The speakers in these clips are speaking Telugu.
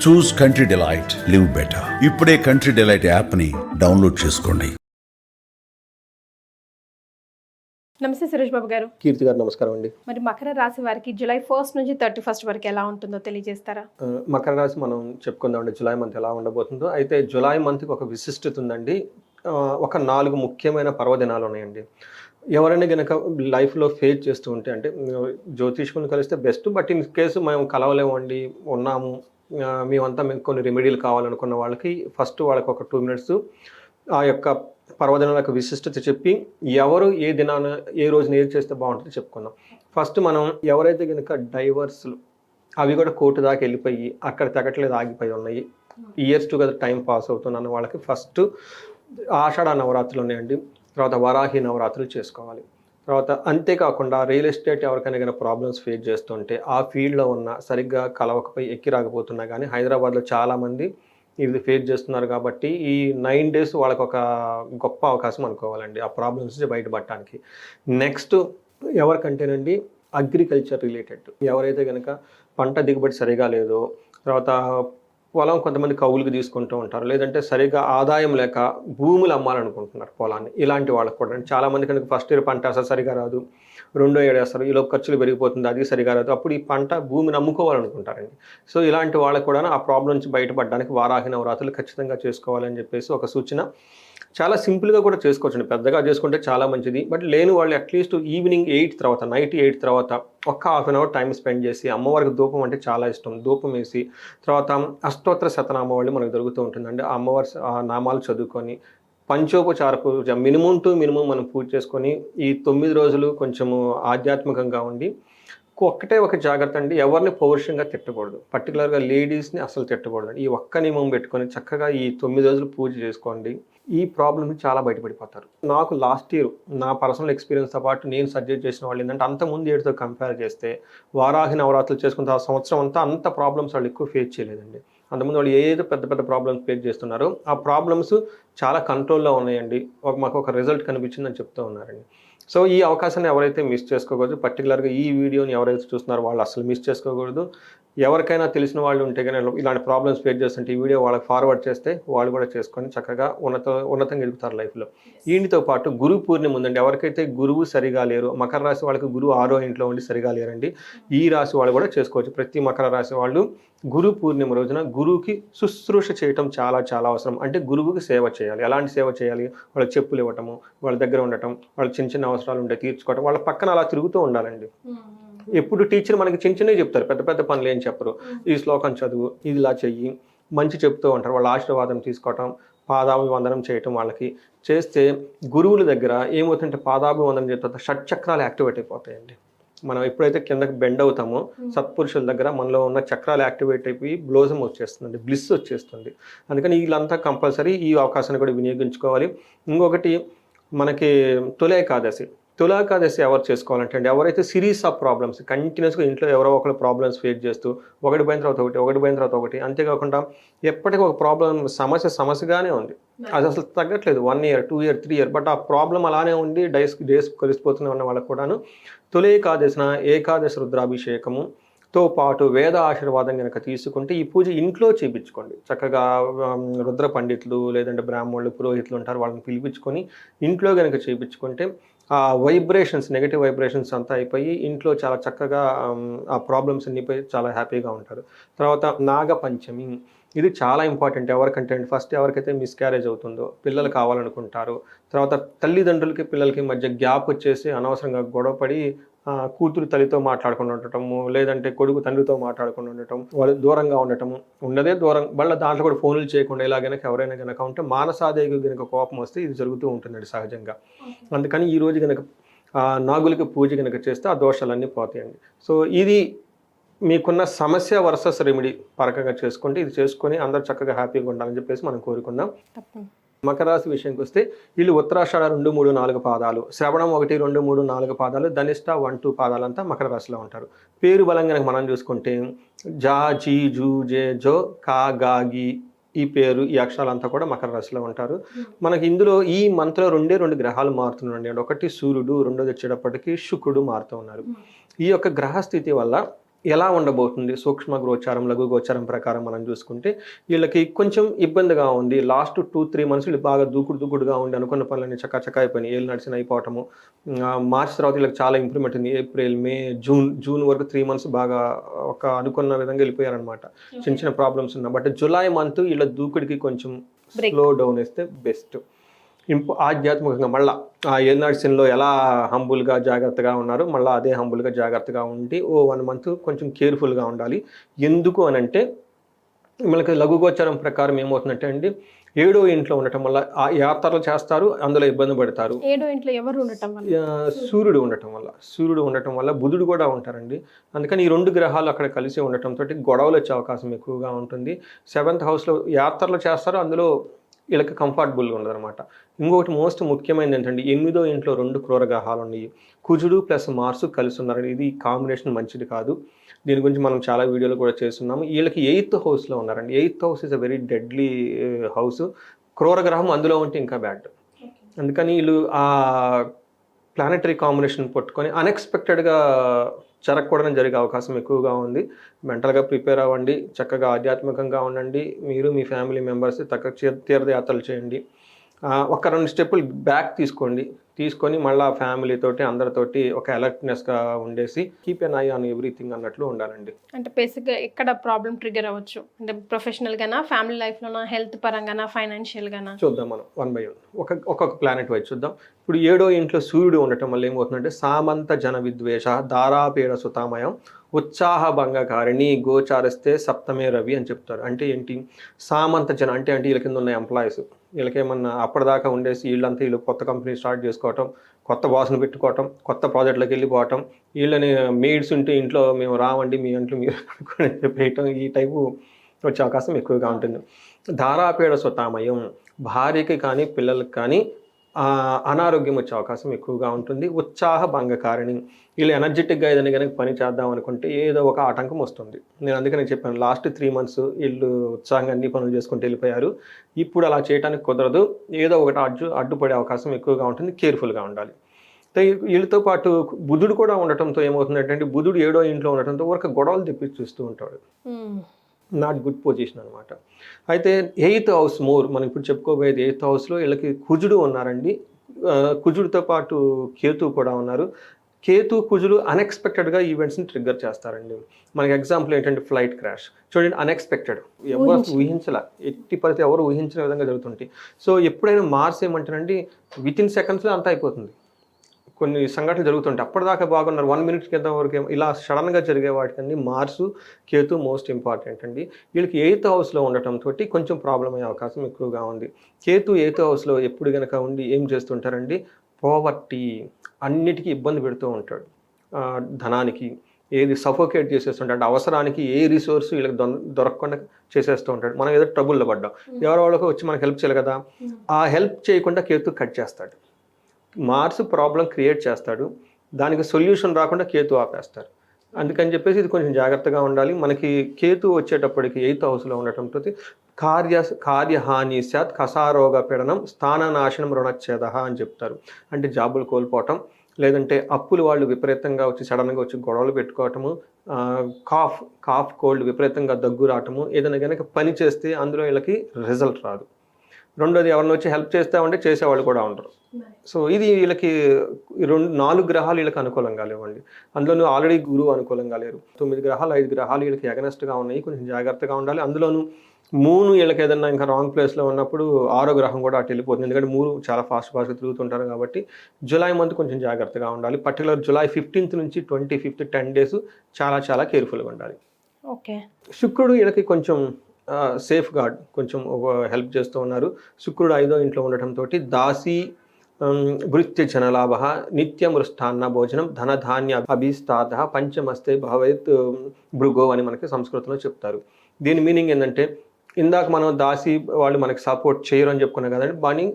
చూస్ కంట్రీ డిలైట్, లివ్ బెటర్. ఇప్పుడే కంట్రీ డిలైట్ యాప్ ని డౌన్లోడ్ చేసుకోండి. నమస్తే సురేష్ బాబు గారు. కీర్తి గారు నమస్కారం అండి. మరి మకర రాశి వారికి జూలై 1 నుంచి 31 వరకు ఎలా ఉంటుందో తెలియజేస్తారా? మకర రాశి మనం చెప్పుకుందామండి జూలై మంత్ ఎలా ఉండబోతుందో. అయితే జూలై మంత్కి ఒక విశిష్టత ఉందండి. ఒక 4 ముఖ్యమైన పర్వదినాలు ఉన్నాయండి. ఎవరైనా కనుక లైఫ్లో ఫేస్ చేస్తూ ఉంటే, అంటే జ్యోతిష్కుని కలిస్తే బెస్ట్, బట్ ఇన్ కేసు మేము కలవలేమండి, ఉన్నాము, మేమంతా మేము కొన్ని రెమెడీలు కావాలనుకున్న వాళ్ళకి ఫస్ట్ వాళ్ళకి ఒక 2 మినిట్స్ ఆ యొక్క పర్వదినాలకు విశిష్టత చెప్పి ఎవరు ఏ దినాన ఏ రోజున ఏది చేస్తే బాగుంటుందో చెప్పుకుందాం. ఫస్ట్ మనం ఎవరైతే కనుక డైవర్స్లు అవి కూడా కోర్టు దాకా వెళ్ళిపోయి అక్కడ తెగట్లేదు, ఆగిపోయి ఉన్నాయి, ఇయర్స్ టుగెదర్ టైం పాస్ అవుతున్న వాళ్ళకి ఫస్ట్ ఆషాఢ నవరాత్రులు ఉన్నాయండి. తర్వాత వరాహి నవరాత్రులు చేసుకోవాలి. తర్వాత అంతేకాకుండా రియల్ ఎస్టేట్ ఎవరికైనా కానీ ప్రాబ్లమ్స్ ఫేస్ చేస్తుంటే, ఆ ఫీల్డ్లో ఉన్న సరిగ్గా కలవకపోయి ఎక్కి రాకపోతున్నా కానీ హైదరాబాద్లో చాలామంది ఇది ఫేస్ చేస్తున్నారు కాబట్టి ఈ 9 days వాళ్ళకి ఒక గొప్ప అవకాశం అనుకోవాలండి ఆ ప్రాబ్లమ్స్ నుంచి బయటపడటానికి. నెక్స్ట్ ఎవరికంటేనండి అగ్రికల్చర్ రిలేటెడ్, ఎవరైతే కనుక పంట దిగుబడి సరిగా లేదో, తర్వాత పొలం కొంతమంది కౌలుకి తీసుకుంటూ ఉంటారు, లేదంటే సరిగా ఆదాయం లేక భూములు అమ్మాలనుకుంటున్నారు పొలాన్ని, ఇలాంటి వాళ్ళకి కూడా చాలామంది కనుక ఫస్ట్ ఇయర్ పంట అసలు సరిగా రాదు, రెండో ఏడు వేస్తారు, ఈలో ఖర్చులు పెరిగిపోతుంది, అది సరిగా రాదు, అప్పుడు ఈ పంట భూమిని అమ్ముకోవాలనుకుంటారండి. సో ఇలాంటి వాళ్ళకి కూడా ఆ ప్రాబ్లం నుంచి బయటపడడానికి వారాహి నవరాత్రులు ఖచ్చితంగా చేసుకోవాలని చెప్పేసి ఒక సూచన. చాలా సింపుల్గా కూడా చేసుకోవచ్చండి, పెద్దగా చేసుకుంటే చాలా మంచిది. బట్ లేని వాళ్ళు అట్లీస్ట్ ఈవినింగ్ 8 తర్వాత, నైట్ 8 తర్వాత ఒక్క ½ an hour టైం స్పెండ్ చేసి, అమ్మవారికి ధూపం అంటే చాలా ఇష్టం, ధూపం వేసి తర్వాత అష్టోత్తర శతనామావళి మనకు దొరుకుతూ ఉంటుందండి, ఆ అమ్మవారి నామాలు చదువుకొని పంచోపచార పూజ మినిమం టు మినిమం మనం పూజ చేసుకొని ఈ 9 రోజులు కొంచెము ఆధ్యాత్మికంగా ఉండి, ఒక్కటే ఒక జాగ్రత్త అండి, ఎవరిని పౌరుషంగా తిట్టకూడదు, పర్టికులర్గా లేడీస్ని అసలు తిట్టకూడదు. ఈ ఒక్క నియమం పెట్టుకొని చక్కగా ఈ 9 రోజులు పూజ చేసుకోండి, ఈ ప్రాబ్లమ్ చాలా బయటపడిపోతారు. నాకు లాస్ట్ ఇయర్ నా పర్సనల్ ఎక్స్పీరియన్స్తో పాటు నేను సజెస్ట్ చేసిన వాళ్ళు ఏంటంటే, అంతకుముందు ఏడుతో కంపేర్ చేస్తే వారాహి నవరాత్రులు చేసుకున్న ఆ సంవత్సరం అంతా అంత ప్రాబ్లమ్స్ వాళ్ళు ఎక్కువ ఫేస్ చేయలేదండి. అంతకుముందు వాళ్ళు ఏదో పెద్ద పెద్ద ప్రాబ్లమ్స్ ఫేస్ చేస్తున్నారో ఆ ప్రాబ్లమ్స్ చాలా కంట్రోల్లో ఉన్నాయండి, మాకు ఒక రిజల్ట్ కనిపించిందని చెప్తూ ఉన్నారండి. సో ఈ అవకాశాన్ని ఎవరైతే మిస్ చేసుకోకూడదు, పర్టికులర్గా ఈ వీడియోని ఎవరైతే చూస్తున్నారో వాళ్ళు అసలు మిస్ చేసుకోకూడదు. ఎవరికైనా తెలిసిన వాళ్ళు ఉంటే కానీ ఇలాంటి ప్రాబ్లమ్స్ ఫేస్ చేస్తుంటే ఈ వీడియో వాళ్ళకి ఫార్వర్డ్ చేస్తే వాళ్ళు కూడా చేసుకొని చక్కగా ఉన్నతంగా ఎదుగుతారు లైఫ్లో. వీటితో పాటు గురు పూర్ణిమ ఉందండి. ఎవరికైతే గురువు సరిగా లేరు, మకర రాశి వాళ్ళకి గురువు 6వ ఇంట్లో ఉండి సరిగా లేరండి, ఈ రాశి వాళ్ళు కూడా చేసుకోవచ్చు. ప్రతి మకర రాశి వాళ్ళు గురు పూర్ణిమ రోజున గురువుకి శుశ్రూష చేయటం చాలా చాలా అవసరం. అంటే గురువుకి సేవ చేయాలి. ఎలాంటి సేవ చేయాలి? వాళ్ళకి చెప్పులు ఇవ్వటము, వాళ్ళ దగ్గర ఉండటం, వాళ్ళకి చిన్న చిన్న అవసరాలు ఉంటే తీర్చుకోవటం, వాళ్ళ పక్కన అలా తిరుగుతూ ఉండాలండి. ఎప్పుడు టీచర్ మనకి చిన్న చిన్నవి చెప్తారు, పెద్ద పెద్ద పనులు ఏం చెప్పరు. ఈ శ్లోకం చదువు, ఇది ఇలా చెయ్యి, మంచి చెప్తూ ఉంటారు. వాళ్ళ ఆశీర్వాదం తీసుకోవటం, పాదాభివందనం చేయటం వాళ్ళకి చేస్తే గురువుల దగ్గర ఏమవుతుంటే పాదాభివందనం చేస్తే షట్చక్రాలు యాక్టివేట్ అయిపోతాయండి. మనం ఎప్పుడైతే కిందకి బెండ్ అవుతామో సత్పురుషుల దగ్గర మనలో ఉన్న చక్రాలు యాక్టివేట్ అయిపోయి బ్లోజం వచ్చేస్తుంది, బ్లిస్ వచ్చేస్తుంది. అందుకని వీళ్ళంతా కంపల్సరీ ఈ అవకాశాన్ని కూడా వినియోగించుకోవాలి. ఇంకొకటి మనకి తొలి ఏకాదశి ఎవరు చేసుకోవాలంటే అండి, ఎవరైతే సిరీస్ ఆఫ్ ప్రాబ్లమ్స్ కంటిన్యూస్గా ఇంట్లో ఎవరో ఒకరు ప్రాబ్లమ్స్ ఫేస్ చేస్తూ ఒకటి పోయిన తర్వాత ఒకటి, అంతేకాకుండా ఎప్పటికీ ఒక ప్రాబ్లం సమస్యగానే ఉంది, అది అసలు తగ్గట్లేదు, 1 year 2 year 3 year, బట్ ఆ ప్రాబ్లం అలానే ఉండి డేస్ కలిసిపోతూనే ఉన్న వాళ్ళకు కూడాను తొలి ఏకాదశి రుద్రాభిషేకముతో పాటు వేద ఆశీర్వాదం కనుక తీసుకుంటే ఈ పూజ ఇంట్లో చేయించుకోండి. చక్కగా రుద్ర పండితులు లేదంటే బ్రాహ్మణులు పురోహితులు ఉంటారు, వాళ్ళని పిలిపించుకొని ఇంట్లో కనుక చేయించుకుంటే ఆ వైబ్రేషన్స్, నెగిటివ్ వైబ్రేషన్స్ అంతా అయిపోయి ఇంట్లో చాలా చక్కగా ఆ ప్రాబ్లమ్స్ అన్ని పోయి చాలా హ్యాపీగా ఉంటారు. తర్వాత నాగపంచమి, ఇది చాలా ఇంపార్టెంట్. ఎవరికంటే ఫస్ట్ ఎవరికైతే మిస్క్యారేజ్ అవుతుందో, పిల్లలు కావాలనుకుంటారు, తర్వాత తల్లిదండ్రులకి పిల్లలకి మధ్య గ్యాప్ వచ్చేసి అనవసరంగా గొడవపడి కూతురు తల్లితో మాట్లాడుకుని ఉండటము, లేదంటే కొడుకు తండ్రితో మాట్లాడుకుని ఉండటం, వాళ్ళు దూరంగా ఉండటము, ఉన్నదే దూరం, వాళ్ళ దాంట్లో కూడా ఫోన్లు చేయకుండా ఇలా కనుక ఎవరైనా కనుక ఉంటే మానసాదేవి కనుక కోపం వస్తే ఇది జరుగుతూ ఉంటుందండి సహజంగా. అందుకని ఈరోజు కనుక నాగులకి పూజ కనుక చేస్తే ఆ దోషాలన్నీ పోతాయండి. సో ఇది మీకున్న సమస్య వర్సెస్ రెమెడీ పరకంగా చేసుకుంటే ఇది చేసుకొని అందరూ చక్కగా హ్యాపీగా ఉండాలని చెప్పేసి మనం కోరుకుందాం. మకర రాశి విషయానికి వస్తే వీళ్ళు ఉత్తరాషాఢ 2, 3, 4 పాదాలు, శ్రవణం 1, 2, 3, 4 పాదాలు, ధనిష్ట 1, 2 పాదాలంతా మకర రాశిలో ఉంటారు. పేరు బలంగా మనం చూసుకుంటే జా, జీ, జూ, జే, జో, కా, గా, గి, ఈ పేరు ఈ అక్షరాలంతా కూడా మకర రాశిలో ఉంటారు. మనకి ఇందులో ఈ మంత్లో 2 గ్రహాలు మారుతున్నాయండి. ఒకటి సూర్యుడు, రెండోది వచ్చేటప్పటికి శుక్రుడు మారుతూ ఉన్నారు. ఈ యొక్క గ్రహస్థితి వల్ల ఎలా ఉండబోతుంది సూక్ష్మ గోచారం లఘు గోచారం ప్రకారం మనం చూసుకుంటే వీళ్ళకి కొంచెం ఇబ్బందిగా ఉంది. లాస్ట్ 2-3 మంత్స్ వీళ్ళు బాగా దూకుడుగా ఉండి అనుకున్న పనులన్నీ చక్క అయిపోయినాయి, ఏళ్ళు నడిచిన అయిపోవటము. మార్చ్ తర్వాత వీళ్ళకి చాలా ఇంప్రూవ్మెంట్ ఉంది. ఏప్రిల్, మే, జూన్ వరకు 3 మంత్స్ బాగా ఒక అనుకున్న విధంగా వెళ్ళిపోయారనమాట. చిన్న ప్రాబ్లమ్స్ ఉన్నా. బట్ జూలై మంత్ వీళ్ళ దూకుడికి కొంచెం స్లో డౌన్ వేస్తే బెస్ట్. ఆధ్యాత్మికంగా మళ్ళీ ఆ ఏలినాటి శనిలో ఎలా హంబుల్గా జాగ్రత్తగా ఉన్నారో మళ్ళీ అదే హంబుల్గా జాగ్రత్తగా ఉండి 1 మంత్ కొంచెం కేర్ఫుల్గా ఉండాలి. ఎందుకు అని అంటే మనకి లఘుగోచారం ప్రకారం ఏమవుతుందంటే అండి, 7వ ఇంట్లో ఉండటం వల్ల ఆ యాత్రలు చేస్తారు, అందులో ఇబ్బంది పడతారు. 7వ ఇంట్లో ఎవరు ఉండటం వల్ల? సూర్యుడు ఉండటం వల్ల బుధుడు కూడా ఉంటారండి. అందుకని ఈ 2 గ్రహాలు అక్కడ కలిసి ఉండటంతో గొడవలు వచ్చే అవకాశం ఎక్కువగా ఉంటుంది. 7th హౌస్లో యాత్రలు చేస్తారు, అందులో వీళ్ళకి కంఫర్టబుల్గా ఉండదు అనమాట. ఇంకొకటి మోస్ట్ ముఖ్యమైనది ఏంటంటే 8వ ఇంట్లో 2 క్రూర గ్రహాలు ఉన్నాయి. కుజుడు ప్లస్ మార్సు కలిసి ఉన్నారు. ఇది కాంబినేషన్ మంచిది కాదు. దీని గురించి మనం చాలా వీడియోలు కూడా చేస్తున్నాము. వీళ్ళకి 8th హౌస్లో ఉన్నారండి. 8th house is a very deadly house. క్రూర గ్రహం అందులో ఉంటే ఇంకా బ్యాడ్. అందుకని వీళ్ళు ఆ ప్లానెటరీ కాంబినేషన్ పట్టుకొని అన్ఎక్స్పెక్టెడ్గా జరగకూడదని జరిగే అవకాశం ఎక్కువగా ఉంది. మెంటల్గా ప్రిపేర్ అవ్వండి, చక్కగా ఆధ్యాత్మికంగా ఉండండి. మీరు మీ ఫ్యామిలీ మెంబర్స్ తీర్థయాత్రలు చేయండి. ఒక 2 స్టెప్పులు బ్యాక్ తీసుకొని మళ్ళీ ఫ్యామిలీతోటి అందరితోటి ఒక అలర్ట్నెస్గా ఉండేసి keep N I on everything అన్నట్లు ఉండాలండి. అంటే బేసిక్గా ఎక్కడ ప్రాబ్లం ట్రిగర్ అవ్వచ్చు అంటే ప్రొఫెషనల్గానా, ఫ్యామిలీ లైఫ్లోనా, హెల్త్ పరంగానా, ఫైనాన్షియల్గానా? చూద్దాం మనం 1 by 1 ఒక్కొక్క ప్లానెట్ వైజ్ చూద్దాం. ఇప్పుడు 7వ ఇంట్లో సూర్యుడు ఉండటం వల్ల ఏమవుతుందంటే సామంత జన విద్వేష దారాపీడ సుతామయం ఉత్సాహ భంగకారిణి గోచారిస్తే సప్తమే రవి అని చెప్తారు. అంటే ఏంటి? సామంత జన అంటే వీళ్ళ కింద ఉన్న ఎంప్లాయీస్, వీళ్ళకేమన్నా అప్పటిదాకా ఉండేసి వీళ్ళు కొత్త కంపెనీ స్టార్ట్ చేసుకోవటం, కొత్త బాస్ను పెట్టుకోవటం, కొత్త ప్రాజెక్టులకు వెళ్ళిపోవటం, వీళ్ళని మెయిడ్స్ ఉంటే ఇంట్లో మేము రావండి మీ ఇంట్లో మీరు చెప్పేయటం, ఈ టైపు వచ్చే అవకాశం ఎక్కువగా ఉంటుంది. ధారాపీడ సుతామయం భార్యకి కానీ పిల్లలకి కానీ అనారోగ్యం వచ్చే అవకాశం ఎక్కువగా ఉంటుంది. ఉత్సాహ భంగకారిణి వీళ్ళు ఎనర్జెటిక్గా ఏదైనా కనుక పని చేద్దాం అనుకుంటే ఏదో ఒక ఆటంకం వస్తుంది. నేను అందుకని చెప్పాను, లాస్ట్ 3 మంత్స్ వీళ్ళు ఉత్సాహంగా అన్ని పనులు చేసుకుంటూ వెళ్ళిపోయారు. ఇప్పుడు అలా చేయడానికి కుదరదు, ఏదో ఒకటి అడ్డుపడే అవకాశం ఎక్కువగా ఉంటుంది. కేర్ఫుల్గా ఉండాలి. వీళ్ళతో పాటు బుధుడు కూడా ఉండటంతో ఏమవుతుందంటే బుధుడు 7వ ఇంట్లో ఉండటంతో ఒక గొడవలు తెప్పి చూస్తూ ఉంటాడు. నాట్ గుడ్ పొజిషన్ అనమాట. అయితే 8th హౌస్ మనం ఇప్పుడు చెప్పుకోబోయేది 8th హౌస్లో వీళ్ళకి కుజుడు ఉన్నారండి. కుజుడితో పాటు కేతు కూడా ఉన్నారు. కేతు కుజుడు అన్ఎక్స్పెక్టెడ్గా ఈవెంట్స్ని ట్రిగ్గర్ చేస్తారండి. మనకి ఎగ్జాంపుల్ ఏంటంటే ఫ్లైట్ క్రాష్ చూడండి, అన్ఎక్స్పెక్టెడ్, ఎవరు ఊహించలే, ఎట్టి పరిస్థితి ఎవరు ఊహించిన విధంగా జరుగుతుంటాయి. సో ఎప్పుడైనా మార్స్ ఏమంటారంటే వితిన్ సెకండ్స్లో అంతా అయిపోతుంది. కొన్ని సంఘటనలు జరుగుతుంటాయి, అప్పటిదాకా బాగున్నారు 1 minute క్రితం వరకు ఇలా సడన్గా జరిగే వాటికన్నీ మార్సు కేతు మోస్ట్ ఇంపార్టెంట్ అండి. వీళ్ళకి 8th హౌస్లో ఉండటంతో కొంచెం ప్రాబ్లం అయ్యే అవకాశం ఎక్కువగా ఉంది. కేతు 8th హౌస్లో ఎప్పుడు కనుక ఉండి ఏం చేస్తుంటారండి, పోవర్టీ, అన్నిటికీ ఇబ్బంది పెడుతూ ఉంటాడు. ధనానికి ఏది సఫోకేట్ చేసేస్తుంటాడు, అంటే అవసరానికి ఏ రిసోర్స్ వీళ్ళకి దొరకకుండా చేసేస్తూ ఉంటాడు. మనం ఏదో ట్రబుల్లో పడ్డాం, ఎవరో వాళ్ళకి వచ్చి మనకు హెల్ప్ చేయాలి కదా, ఆ హెల్ప్ చేయకుండా కేతు కట్ చేస్తాడు. మార్స్ ప్రాబ్లం క్రియేట్ చేస్తాడు, దానికి సొల్యూషన్ రాకుండా కేతు ఆపేస్తారు. అందుకని చెప్పేసి ఇది కొంచెం జాగ్రత్తగా ఉండాలి. మనకి కేతు వచ్చేటప్పటికి 8th హౌస్లో ఉండటంతో కార్యహాని స్యాత్ కసారోగ పీడనం స్థాననాశనం రుణచ్ఛేద అని చెప్తారు. అంటే జాబులు కోల్పోవటం, లేదంటే అప్పులు వాళ్ళు విపరీతంగా వచ్చి సడన్గా వచ్చి గొడవలు పెట్టుకోవటము, కాఫ్ కోల్డ్ విపరీతంగా దగ్గు రావటము, ఏదైనా కనుక పని చేస్తే అందులో వీళ్ళకి రిజల్ట్ రాదు. రెండోది ఎవరిని వచ్చి హెల్ప్ చేస్తామంటే చేసేవాళ్ళు కూడా ఉండరు. సో ఇది వీళ్ళకి 4 గ్రహాలు వీళ్ళకి అనుకూలంగా లేవండి. అందులోనూ ఆల్రెడీ గురువు అనుకూలంగా లేరు. 9 గ్రహాలు 5 గ్రహాలు వీళ్ళకి ఎగనెస్ట్గా ఉన్నాయి. కొంచెం జాగ్రత్తగా ఉండాలి. అందులోనూ మూన్ వీళ్ళకి ఏదన్నా ఇంకా రాంగ్ ప్లేస్లో ఉన్నప్పుడు 6వ గ్రహం కూడా అటు వెళ్ళిపోతుంది. ఎందుకంటే మూడు చాలా ఫాస్ట్గా తిరుగుతుంటారు కాబట్టి జూలై మంత్ కొంచెం జాగ్రత్తగా ఉండాలి. పర్టికులర్ జూలై 15th నుంచి 25th 10 days చాలా కేర్ఫుల్గా ఉండాలి. ఓకే. శుక్రుడు వీళ్ళకి కొంచెం సేఫ్ గార్డ్, కొంచెం హెల్ప్ చేస్తూ ఉన్నారు. శుక్రుడు 5వ ఇంట్లో ఉండటంతో దాసి భృత్య జనలాభ నిత్యమృష్టాన్న భోజనం ధనధాన్య అభిస్తాత పంచమస్తే భవేత్ భృగో అని మనకి సంస్కృతంలో చెప్తారు. దీని మీనింగ్ ఏంటంటే, ఇందాక మనం దాసి వాళ్ళు మనకి సపోర్ట్ చేయరు అని చెప్పుకున్నాం కదండి, బాగా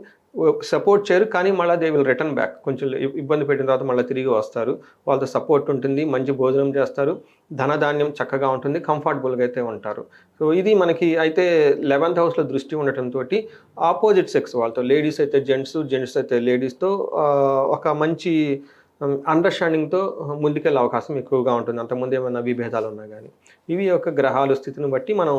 సపోర్ట్ చేయరు కానీ మళ్ళీ దే విల్ రిటర్న్ బ్యాక్. కొంచెం ఇబ్బంది పెట్టిన తర్వాత మళ్ళీ తిరిగి వస్తారు. వాళ్ళతో సపోర్ట్ ఉంటుంది, మంచి భోజనం చేస్తారు, ధనధాన్యం చక్కగా ఉంటుంది, కంఫర్టబుల్గా అయితే ఉంటారు. సో ఇది మనకి అయితే 11th హౌస్లో దృష్టి ఉండటంతో ఆపోజిట్ సెక్స్ వాళ్ళతో, లేడీస్ అయితే జెంట్స్ అయితే లేడీస్తో ఒక మంచి అండర్స్టాండింగ్తో ముందుకెళ్ళే అవకాశం ఎక్కువగా ఉంటుంది. అంతకుముందు ఏమైనా విభేదాలు ఉన్నా కానీ ఇవి యొక్క గ్రహాలు స్థితిని బట్టి మనం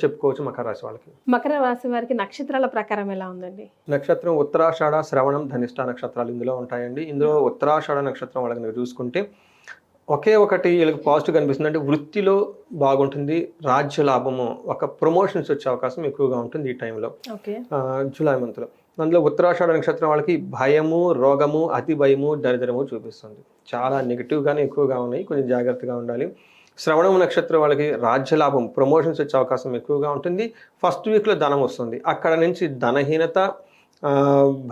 చెప్పుకోవచ్చు మకర రాశి వాళ్ళకి. మకర రాశి వారికి నక్షత్రాల ప్రకారం ఎలా ఉందండి? నక్షత్రం ఉత్తరాషాఢ, శ్రవణం, ధనిష్ట నక్షత్రాలు ఇందులో ఉంటాయండి. ఇందులో ఉత్తరాషాఢ నక్షత్రం వాళ్ళకి మీరు చూసుకుంటే ఒకే ఒకటి వీళ్ళకి పాజిటివ్ కనిపిస్తుంది, అంటే వృత్తిలో బాగుంటుంది, రాజ్య లాభము, ఒక ప్రమోషన్స్ వచ్చే అవకాశం ఎక్కువగా ఉంటుంది ఈ టైంలో, ఓకే, జూలై మంత్లో. అందులో ఉత్తరాషాఢ నక్షత్రం వాళ్ళకి భయము, రోగము, అతి భయము, దరిద్రము చూపిస్తుంది. చాలా నెగిటివ్గానే ఎక్కువగా ఉన్నాయి, కొంచెం జాగ్రత్తగా ఉండాలి. శ్రవణం నక్షత్రం వాళ్ళకి రాజ్యలాభం, ప్రమోషన్స్ వచ్చే అవకాశం ఎక్కువగా ఉంటుంది. ఫస్ట్ వీక్లో ధనం వస్తుంది, అక్కడ నుంచి ధనహీనత,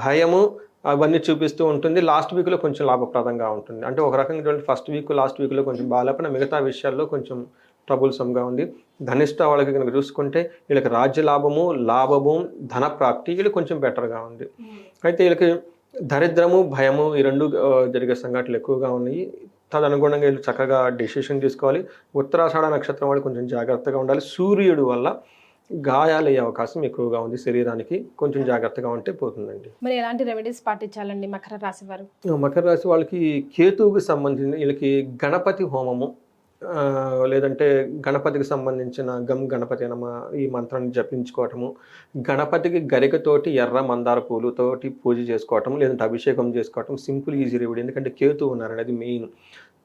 భయము అవన్నీ చూపిస్తూ ఉంటుంది. లాస్ట్ వీక్లో కొంచెం లాభప్రదంగా ఉంటుంది. అంటే ఒక రకంగా ఫస్ట్ వీక్ లాస్ట్ వీక్లో కొంచెం బాగాలేకపోయినా మిగతా విషయాల్లో కొంచెం ట్రబుల్సమ్గా ఉంది. ధనిష్ట వాళ్ళకి కనుక చూసుకుంటే వీళ్ళకి రాజ్య లాభము, లాభము, ధన ప్రాప్తి వీళ్ళు కొంచెం బెటర్గా ఉంది. అయితే వీళ్ళకి దరిద్రము, భయము ఈ రెండు జరిగే సంఘటనలు ఎక్కువగా ఉన్నాయి. తదనుగుణంగా వీళ్ళు చక్కగా డెసిషన్ తీసుకోవాలి. ఉత్తరాషాఢ నక్షత్రం వాళ్ళు కొంచెం జాగ్రత్తగా ఉండాలి. సూర్యుడు వల్ల గాయాలు అయ్యే అవకాశం ఎక్కువగా ఉంది శరీరానికి, కొంచెం జాగ్రత్తగా ఉంటే పోతుందండి. మరి ఎలాంటి రెమెడీస్ పాటించాలండి మకర రాశి వారు? మకర రాశి వాళ్ళకి కేతువుకి సంబంధించిన వీళ్ళకి గణపతి హోమము, లేదంటే గణపతికి సంబంధించిన గం గణపతి నమ ఈ మంత్రాన్ని జపించుకోవటము, గణపతికి గరికతోటి ఎర్ర మందార పూలుతోటి పూజ చేసుకోవటం, లేదంటే అభిషేకం చేసుకోవటం సింపుల్ ఈజీ రెమెడీ. ఎందుకంటే కేతు ఉన్నారండి, అది మెయిన్.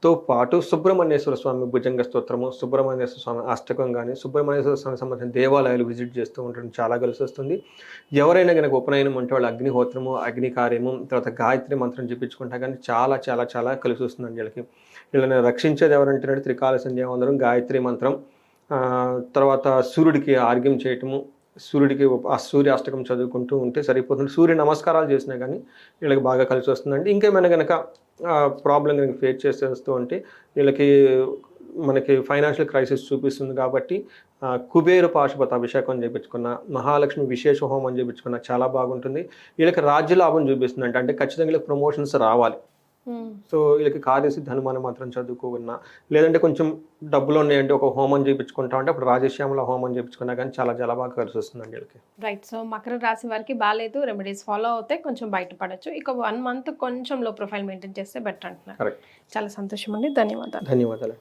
తో పాటు సుబ్రహ్మణ్యేశ్వర స్వామి భుజంగ స్తోత్రము, సుబ్రహ్మణ్యేశ్వర స్వామి అష్టకం కానీ, సుబ్రహ్మణ్యేశ్వర స్వామి సంబంధించిన దేవాలయాలు విజిట్ చేస్తూ ఉండడం చాలా కలిసి వస్తుంది. ఎవరైనా కనుక ఉపనయనం ఉంటే వాళ్ళు అగ్నిహోత్రము, అగ్ని కార్యము, తర్వాత గాయత్రి మంత్రం చెప్పించుకుంటా కానీ చాలా చాలా చాలా కలిసి వస్తుందండి వీళ్ళకి. వీళ్ళని రక్షించేది ఎవరంటే త్రికాల సంధ్యావందనం, గాయత్రి మంత్రం, తర్వాత సూర్యుడికి ఆర్గ్యం చేయటము, సూర్యుడికి ఆ సూర్య అష్టకం చదువుకుంటూ ఉంటే సరిపోతుంది. సూర్య నమస్కారాలు చేసినా కానీ వీళ్ళకి బాగా కలిసి వస్తుందండి. ఇంకేమైనా కనుక ప్రాబ్లం కనుక ఫేస్ చేస్తూ ఉంటే వీళ్ళకి మనకి ఫైనాన్షియల్ క్రైసిస్ చూపిస్తుంది కాబట్టి కుబేర పాశుపత అభిషేకం చేయించుకున్న, మహాలక్ష్మి విశేష హోమం చేయించుకున్న చాలా బాగుంటుంది. వీళ్ళకి రాజ్య లాభం చూపిస్తుంది, అంటే ఖచ్చితంగా వీళ్ళకి ప్రమోషన్స్ రావాలి. సో వీళ్ళకి కార్యసిద్ధి హనుమాన మాత్రం చదువుకున్నా, లేదంటే కొంచెం డబ్బులు ఉన్నాయంటే ఒక హోమం చేయించుకుంటా అంటే అప్పుడు రాజశ్యామల హోమం చేయించుకున్నా కానీ చాలా చాలా బాగా కలిసి వస్తుందండి వీళ్ళకి. రైట్. సో మకర రాశి వారికి బాగాలేదు, రెమెడీస్ ఫాలో అవుతే కొంచెం బయటపడచ్చు. ఇక 1 month కొంచెం లో ప్రొఫైల్ మెయింటైన్ చేస్తే బెటర్ అంటున్నారు. కరెక్ట్. చాలా సంతోషం అండి, ధన్యవాదాలు. ధన్యవాదాలు.